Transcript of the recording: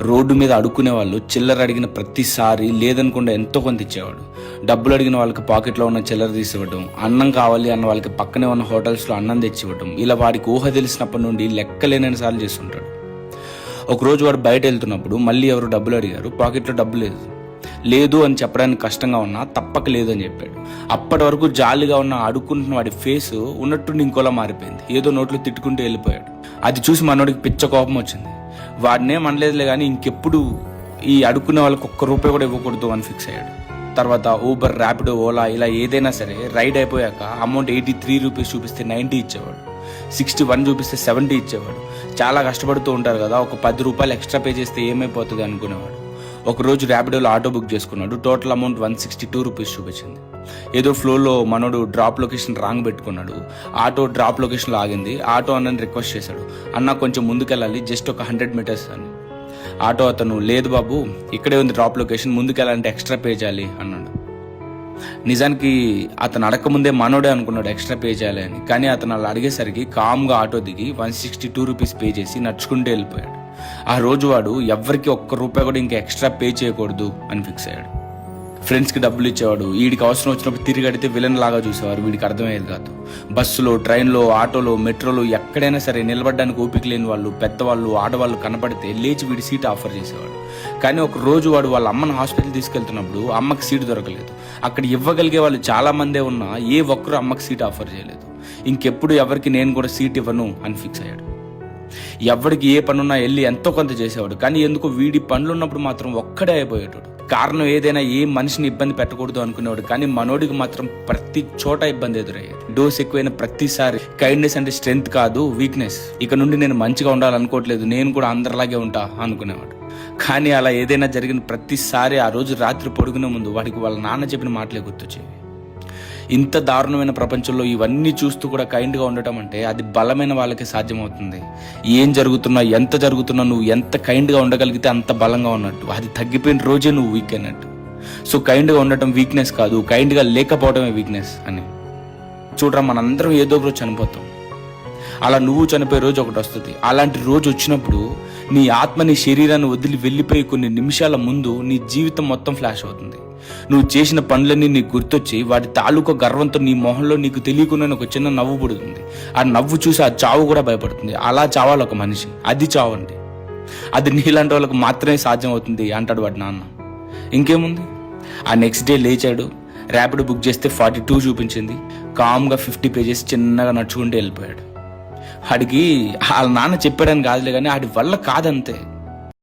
Road మీద అడుక్కునే వాళ్ళు చిల్లర అడిగిన ప్రతిసారి లేదనుకుండా ఎంతో కొంత ఇచ్చేవాడు. డబ్బులు అడిగిన వాళ్ళకి పాకెట్లో ఉన్న చిల్లర తీసివ్వడం, అన్నం కావాలి అన్న వాళ్ళకి పక్కనే ఉన్న హోటల్స్లో అన్నం తెచ్చివ్వడం, ఇలా వాడికి ఊహ తెలిసినప్పటి నుండి లెక్కలేనన్ని సార్లు చేస్తుంటాడు. ఒకరోజు వాడు బయట వెళ్తున్నప్పుడు మళ్ళీ ఎవరు డబ్బులు అడిగారు. పాకెట్లో డబ్బు లేదు అని చెప్పడానికి కష్టంగా ఉన్నా తప్పక లేదు అని చెప్పాడు. అప్పటి వరకు జాలిగా ఉన్న అడుక్కుంటున్న వాడి ఫేస్ ఉన్నట్టుండి ఇంకోలా మారిపోయింది. ఏదో నోట్లో తిట్టుకుంటూ వెళ్ళిపోయాడు. అది చూసి మనోడికి పిచ్చ కోపం వచ్చింది. వాడినేం అనలేదులే కానీ ఇంకెప్పుడు ఈ అడుక్కునే వాళ్ళకి ₹1 కూడా ఇవ్వకూడదు అని ఫిక్స్ అయ్యాడు. తర్వాత ఊబర్, ర్యాపిడో, ఓలా ఇలా ఏదైనా సరే రైడ్ అయిపోయాక అమౌంట్ ₹83 చూపిస్తే 90 ఇచ్చేవాడు, 61 చూపిస్తే 70 ఇచ్చేవాడు. చాలా కష్టపడుతూ ఉంటారు కదా, ఒక ₹10 ఎక్స్ట్రా పే చేస్తే ఏమైపోతుంది అనుకునేవాడు. ఒకరోజు ర్యాపిడోలో ఆటో బుక్ చేసుకున్నాడు. టోటల్ అమౌంట్ ₹162 చూపించింది. ఏదో ఫ్లోలో మనోడు డ్రాప్ లొకేషన్ రాంగ్ పెట్టుకున్నాడు. ఆటో డ్రాప్ లొకేషన్లో ఆగింది. ఆటో అన్నని రిక్వెస్ట్ చేశాడు, అన్న కొంచెం ముందుకెళ్ళాలి, జస్ట్ ఒక 100 మీటర్స్ అని. ఆటో అతను, లేదు బాబు ఇక్కడే ఉంది డ్రాప్ లొకేషన్, ముందుకెళ్ళాలంటే ఎక్స్ట్రా పే చేయాలి అన్నాడు. నిజానికి అతను అడగకముందే మనోడే అనుకున్నాడు ఎక్స్ట్రా పే చేయాలి అని. కానీ అతను అలా అడిగేసరికి కామ్గా ఆటో దిగి ₹162 పే చేసి నడుచుకుంటూ వెళ్ళిపోయాడు. ఆ రోజు వాడు ఎవ్వరికి ₹1 కూడా ఇంకా ఎక్స్ట్రా పే చేయకూడదు అని ఫిక్స్ అయ్యాడు. ఫ్రెండ్స్కి డబ్బులు ఇచ్చేవాడు. వీడికి అవసరం వచ్చినప్పుడు తిరిగి అడిగితే విలన్ లాగా చూసేవారు. వీడికి అర్థమయ్యేది కాదు. బస్సులో, ట్రైన్లో, ఆటోలో, మెట్రోలో ఎక్కడైనా సరే నిలబడడానికి ఓపిక లేని వాళ్ళు, పెద్దవాళ్ళు, ఆడవాళ్ళు కనపడితే లేచి వీడి సీట్ ఆఫర్ చేసేవాడు. కానీ ఒక రోజు వాడు వాళ్ళ అమ్మని హాస్పిటల్ తీసుకెళ్తున్నప్పుడు అమ్మకి సీటు దొరకలేదు. అక్కడ ఇవ్వగలిగే వాళ్ళు చాలా మందే ఉన్నా ఏ ఒక్కరు అమ్మకి సీట్ ఆఫర్ చేయలేదు. ఇంకెప్పుడు ఎవరికి నేను కూడా సీట్ ఇవ్వను అని ఫిక్స్ అయ్యాడు. ఎవరికి ఏ పనున్నా వెళ్ళి ఎంతో కొంత చేసేవాడు. కానీ ఎందుకో వీడి పనులు ఉన్నప్పుడు మాత్రం ఒక్కడే అయిపోయేటాడు. కారణం ఏదైనా ఏ మనిషిని ఇబ్బంది పెట్టకూడదు అనుకునేవాడు. కానీ మనోడికి మాత్రం ప్రతి చోట ఇబ్బంది ఎదురయ్యేది. డోస్ ఎక్కువైన ప్రతిసారి కైండ్నెస్ అంటే స్ట్రెంగ్త్ కాదు, వీక్నెస్. ఇక నుండి నేను మంచిగా ఉండాలనుకోవట్లేదు, నేను కూడా అందరిలాగే ఉంటా అనుకునేవాడు. కానీ అలా ఏదైనా జరిగిన ప్రతిసారి ఆ రోజు రాత్రి పడుకునే ముందు వాడికి వాళ్ళ నాన్న చెప్పిన మాటలే గుర్తొచ్చేవి. ఇంత దారుణమైన ప్రపంచంలో ఇవన్నీ చూస్తూ కూడా కైండ్గా ఉండటం అంటే అది బలమైన వాళ్ళకి సాధ్యమవుతుంది. ఏం జరుగుతున్నా, ఎంత జరుగుతున్నా నువ్వు ఎంత కైండ్గా ఉండగలిగితే అంత బలంగా ఉన్నట్టు. అది తగ్గిపోయిన రోజే నువ్వు వీక్ అయినట్టు. సో కైండ్గా ఉండటం వీక్నెస్ కాదు, కైండ్గా లేకపోవడమే వీక్నెస్ అని. చూడరా, మనందరం ఏదో ఒక రోజు చనిపోతాం. అలా నువ్వు చనిపోయే రోజు ఒకటి వస్తుంది. అలాంటి రోజు వచ్చినప్పుడు నీ ఆత్మ నీ శరీరాన్ని వదిలి వెళ్ళిపోయి కొన్ని నిమిషాల ముందు నీ జీవితం మొత్తం ఫ్లాష్ అవుతుంది. నువ్వు చేసిన పనులన్నీ నీకు గుర్తొచ్చి వాటి తాలూకా గర్వంతో నీ మొహంలో నీకు తెలియకుండా ఒక చిన్న నవ్వు పుడుతుంది. ఆ నవ్వు చూసి ఆ చావు కూడా భయపడుతుంది. అలా చావాలి ఒక మనిషి. అది చావు అండి. అది నీలాంటి వాళ్ళకు మాత్రమే సాధ్యం అవుతుంది అంటాడు వాడి నాన్న. ఇంకేముంది, ఆ నెక్స్ట్ డే లేచాడు. ర్యాపిడో బుక్ చేస్తే 42 చూపించింది. కామ్గా 50 పే చేసి చిన్నగా నడుచుకుంటూ వెళ్ళిపోయాడు. ఆడికి వాళ్ళ నాన్న చెప్పాడని కాదులే కానీ ఆడి వల్ల కాదంతే.